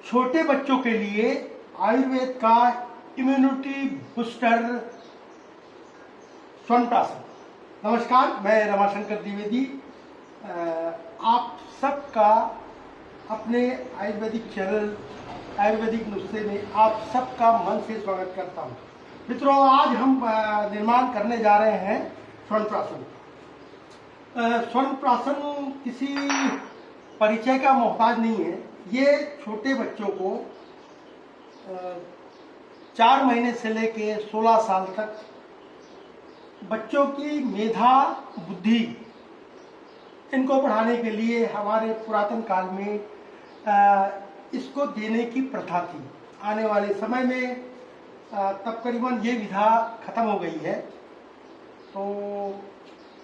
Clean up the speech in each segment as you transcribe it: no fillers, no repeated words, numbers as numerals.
छोटे बच्चों के लिए आयुर्वेद का इम्यूनिटी बूस्टर स्वर्ण। नमस्कार, मैं रमाशंकर द्विवेदी आप सबका अपने आयुर्वेदिक चैनल आयुर्वेदिक नुस्खे में आप सबका मन से स्वागत करता हूं। मित्रों, आज हम निर्माण करने जा रहे हैं स्वर्ण प्राशन। स्वर्ण प्राशन किसी परिचय का मोहताज नहीं है। ये छोटे बच्चों को 4 महीने से लेके 16 साल तक बच्चों की मेधा बुद्धि इनको बढ़ाने के लिए हमारे पुरातन काल में इसको देने की प्रथा थी। आने वाले समय में तब करीबन ये विधा खत्म हो गई है, तो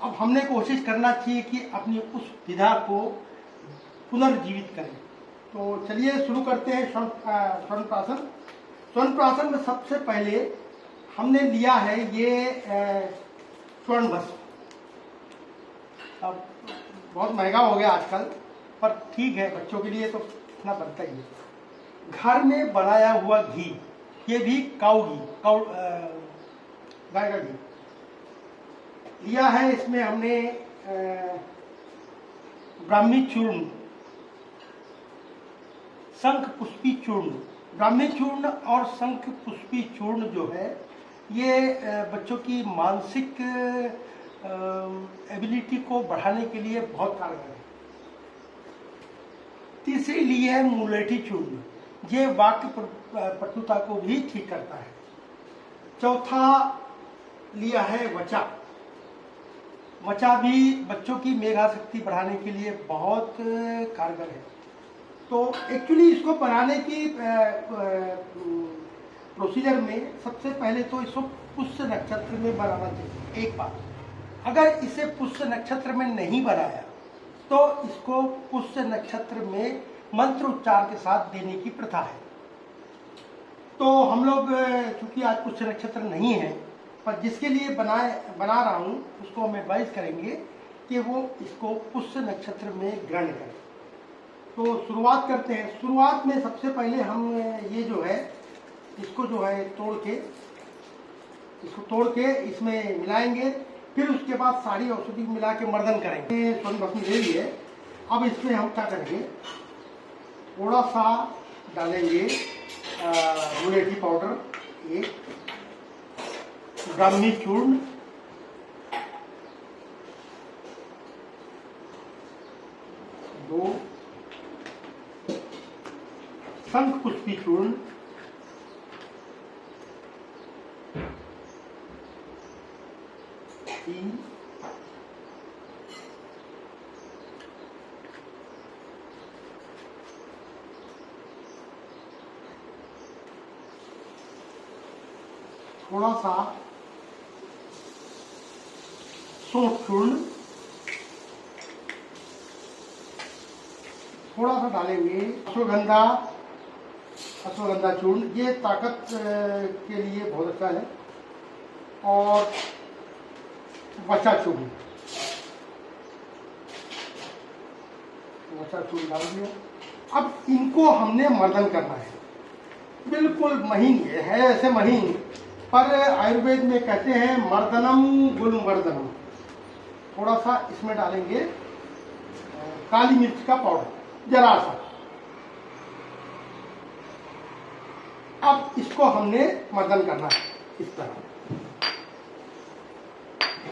अब हमने कोशिश करना चाहिए कि अपनी उस विधा को पुनर्जीवित करें। तो चलिए शुरू करते हैं स्वर्ण प्राशन। स्वर्ण प्राशन में सबसे पहले हमने लिया है ये स्वर्ण भस्म। अब बहुत महंगा हो गया आजकल, पर ठीक है, बच्चों के लिए तो इतना बनता ही है। घर में बनाया हुआ घी, ये भी काऊ घी, गाय का घी लिया है। इसमें हमने ब्राह्मी चूर्ण, शंख पुष्पी चूर्ण, ब्राह्मी चूर्ण और शंख पुष्पी चूर्ण जो है ये बच्चों की मानसिक एबिलिटी को बढ़ाने के लिए बहुत कारगर है। तीसरी ली है मुलेठी चूर्ण, ये वाक्य पटुता को भी ठीक करता है। चौथा लिया है वचा। वचा भी बच्चों की मेधा शक्ति बढ़ाने के लिए बहुत कारगर है। तो एक्चुअली इसको बनाने की प्रोसीजर में सबसे पहले तो इसको पुष्य नक्षत्र में बनाना चाहिए। एक बात, अगर इसे पुष्य नक्षत्र में नहीं बनाया तो इसको पुष्य नक्षत्र में मंत्र उच्चार के साथ देने की प्रथा है। तो हम लोग चूंकि आज पुष्य नक्षत्र नहीं है, पर जिसके लिए बना रहा हूँ उसको हम एडवाइस करेंगे कि वो इसको पुष्य नक्षत्र में ग्रहण करें। तो शुरुआत करते हैं। शुरुआत में सबसे पहले हम ये जो है इसको जो है तोड़ के इसमें मिलाएंगे। फिर उसके बाद सारी औषधि मिला के मर्दन करेंगे। स्वर्ण भस्म ले लिए। अब इसमें हम क्या करेंगे, थोड़ा सा डालेंगे मुलेठी पाउडर, 1 ब्राह्मी चूर्ण, 2 शंख पुष्पी चूर्ण, 3 थोड़ा सा सौंठ चूर्ण, थोड़ा सा डालेंगे अश्वगंधा चूर्ण, ये ताकत के लिए बहुत अच्छा है। और वचा चूर्ण डाल दिया। अब इनको हमने मर्दन करना है, बिल्कुल महीन है, ऐसे महीन, पर आयुर्वेद में कहते हैं मर्दनम गुलमर्दनम। थोड़ा सा इसमें डालेंगे काली मिर्च का पाउडर, जरा सा। अब इसको हमने मर्दन करना है इस तरह,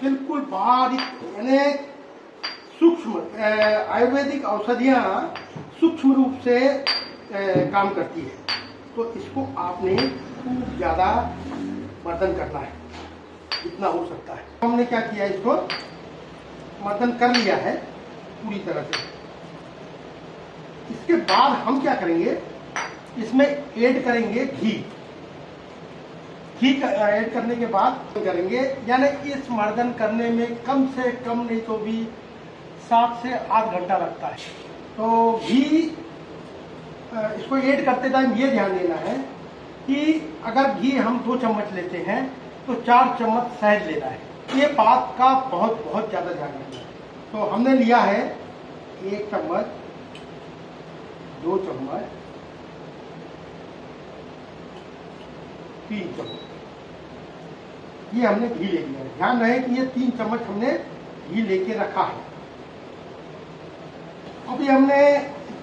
बिल्कुल बारीक, यानी सूक्ष्म। आयुर्वेदिक औषधियां सूक्ष्म रूप से काम करती है, तो इसको आपने खूब ज्यादा मर्दन करना है, जितना हो सकता है। हमने क्या किया, इसको मर्दन कर लिया है पूरी तरह से। इसके बाद हम क्या करेंगे, इसमें ऐड करेंगे घी ऐड करने के बाद करेंगे, यानी इस मर्दन करने में कम से कम नहीं तो भी 7 से 8 घंटा लगता है। तो घी इसको ऐड करते टाइम ये ध्यान देना है कि अगर घी हम 2 चम्मच लेते हैं तो 4 चम्मच शहद लेना है। ये बात का बहुत ज़्यादा ध्यान रखना है। तो हमने लिया है 1 चम्मच, 2 चम्मच, 3 चम्मच ये हमने घी ले लिया है। ध्यान रहे कि ये 3 चम्मच हमने घी लेके रखा है। अभी हमने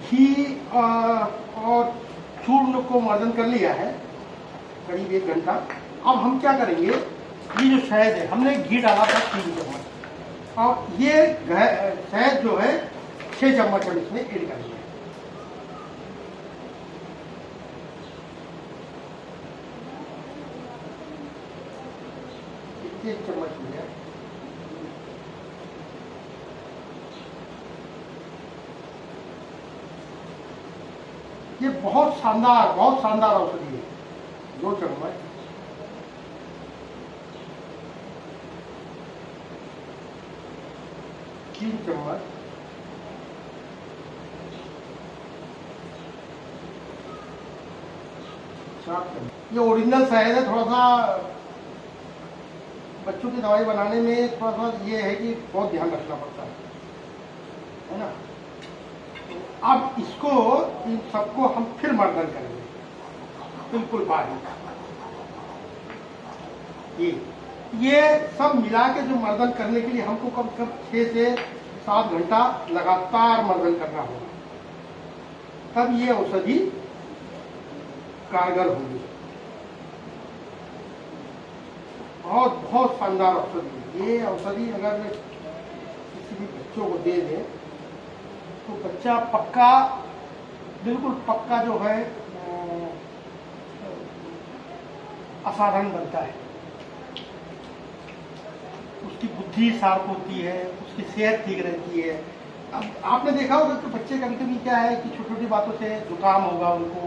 घी और चूर्ण को मर्दन कर लिया है करीब 1 घंटा। अब हम क्या करेंगे, ये जो शहद है हमने घी डाला था 3 चम्मच और ये शहद जो है 6 चम्मच हम इसमें ऐड करेंगे। एक चम्मच हो गया। ये बहुत शानदार औषधि है। 2 चम्मच, तीन चम्मच, 4 चम्मच। ये ओरिजिनल शहद है। थोड़ा सा बच्चों की दवाई बनाने में थोड़ा सा ये है कि बहुत ध्यान रखना पड़ता है ना। तो अब इसको इन सबको हम फिर मर्दन करेंगे बिल्कुल बारीक। ये सब मिला के जो मर्दन करने के लिए हमको कम से कम 6 से 7 घंटा लगातार मर्दन करना होगा, तब ये औषधि कारगर होगी। बहुत शानदार औषधि। ये औषधि अगर किसी भी बच्चों को दे दें तो बच्चा पक्का, बिल्कुल पक्का जो है असाधारण बनता है। उसकी बुद्धि शार्प होती है, उसकी सेहत ठीक रहती है। अब आपने देखा होगा कि बच्चे कभी कभी क्या है कि छोटी छोटी बातों से जुकाम होगा, उनको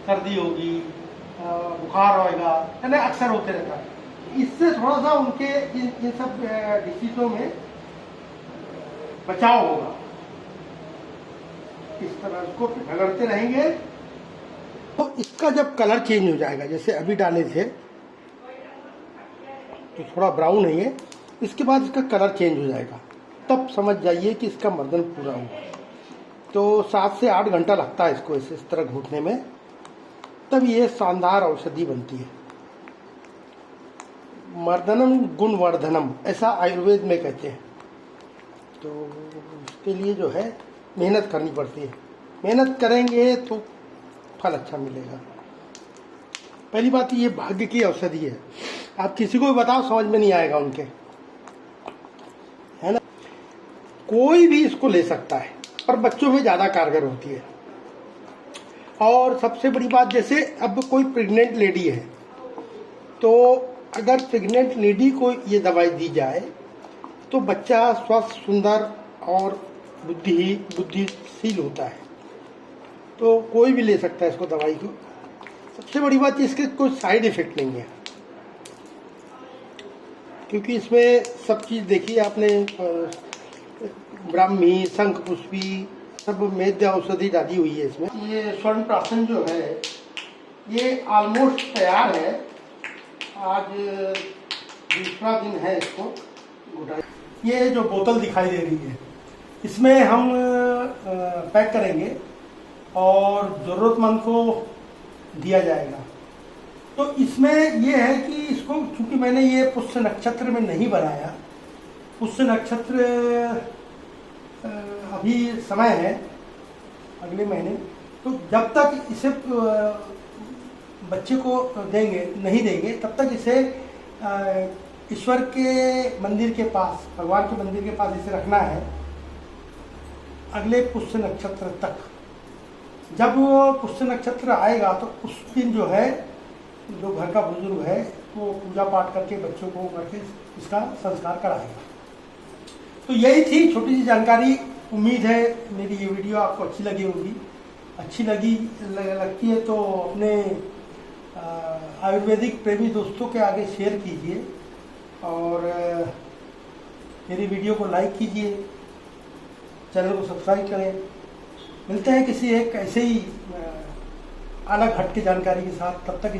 सर्दी होगी, बुखार होएगा, यानी अक्सर होते रहता है। इससे थोड़ा सा उनके इन सब डिसीजों में बचाव होगा। इस तरह उसको रगड़ते रहेंगे तो इसका जब कलर चेंज हो जाएगा, जैसे अभी डाले थे तो थोड़ा ब्राउन है ये, इसके बाद इसका कलर चेंज हो जाएगा, तब समझ जाइए कि इसका मर्दन पूरा हुआ। तो 7 से 8 घंटा लगता है इसको इस तरह घोटने में, तब ये शानदार औषधि बनती है। मर्दनम गुणवर्धनम ऐसा आयुर्वेद में कहते हैं। तो उसके लिए जो है मेहनत करनी पड़ती है। मेहनत करेंगे तो फल अच्छा मिलेगा। पहली बात ये भाग्य की औषधि है। आप किसी को भी बताओ समझ में नहीं आएगा उनके, है ना। कोई भी इसको ले सकता है और बच्चों में ज़्यादा कारगर होती है। और सबसे बड़ी बात, जैसे अब कोई प्रेग्नेंट लेडी है तो अगर प्रेग्नेंट लेडी को ये दवाई दी जाए तो बच्चा स्वस्थ, सुंदर और बुद्धिशील होता है। तो कोई भी ले सकता है इसको दवाई को। सबसे बड़ी बात इसके कोई साइड इफेक्ट नहीं है, क्योंकि इसमें सब चीज़ देखिए आपने, ब्राह्मी, शंखपुष्पी, सब मेद्य औषधि डाली हुई है इसमें। ये स्वर्ण प्राशन जो है ये ऑलमोस्ट तैयार है। आज दूसरा दिन है इसको घुटाई। ये जो बोतल दिखाई दे रही है इसमें हम पैक करेंगे और ज़रूरतमंद को दिया जाएगा। तो इसमें ये है कि इसको, चूंकि मैंने ये पुष्य नक्षत्र में नहीं बनाया, पुष्य नक्षत्र अभी समय है अगले महीने, तो जब तक इसे बच्चे को नहीं देंगे तब तक इसे ईश्वर के मंदिर के पास, भगवान के मंदिर के पास इसे रखना है अगले पुष्य नक्षत्र तक। जब वो पुष्य नक्षत्र आएगा तो उस दिन जो है, जो घर का बुजुर्ग है वो पूजा पाठ करके बच्चों को करके इसका संस्कार कराएगा। तो यही थी छोटी सी जानकारी। उम्मीद है मेरी ये वीडियो आपको अच्छी लगी होगी। अच्छी लगती है तो अपने आयुर्वेदिक प्रेमी दोस्तों के आगे शेयर कीजिए और मेरी वीडियो को लाइक कीजिए, चैनल को सब्सक्राइब करें। मिलते हैं किसी एक ऐसे ही अलग हट के जानकारी के साथ। तब तक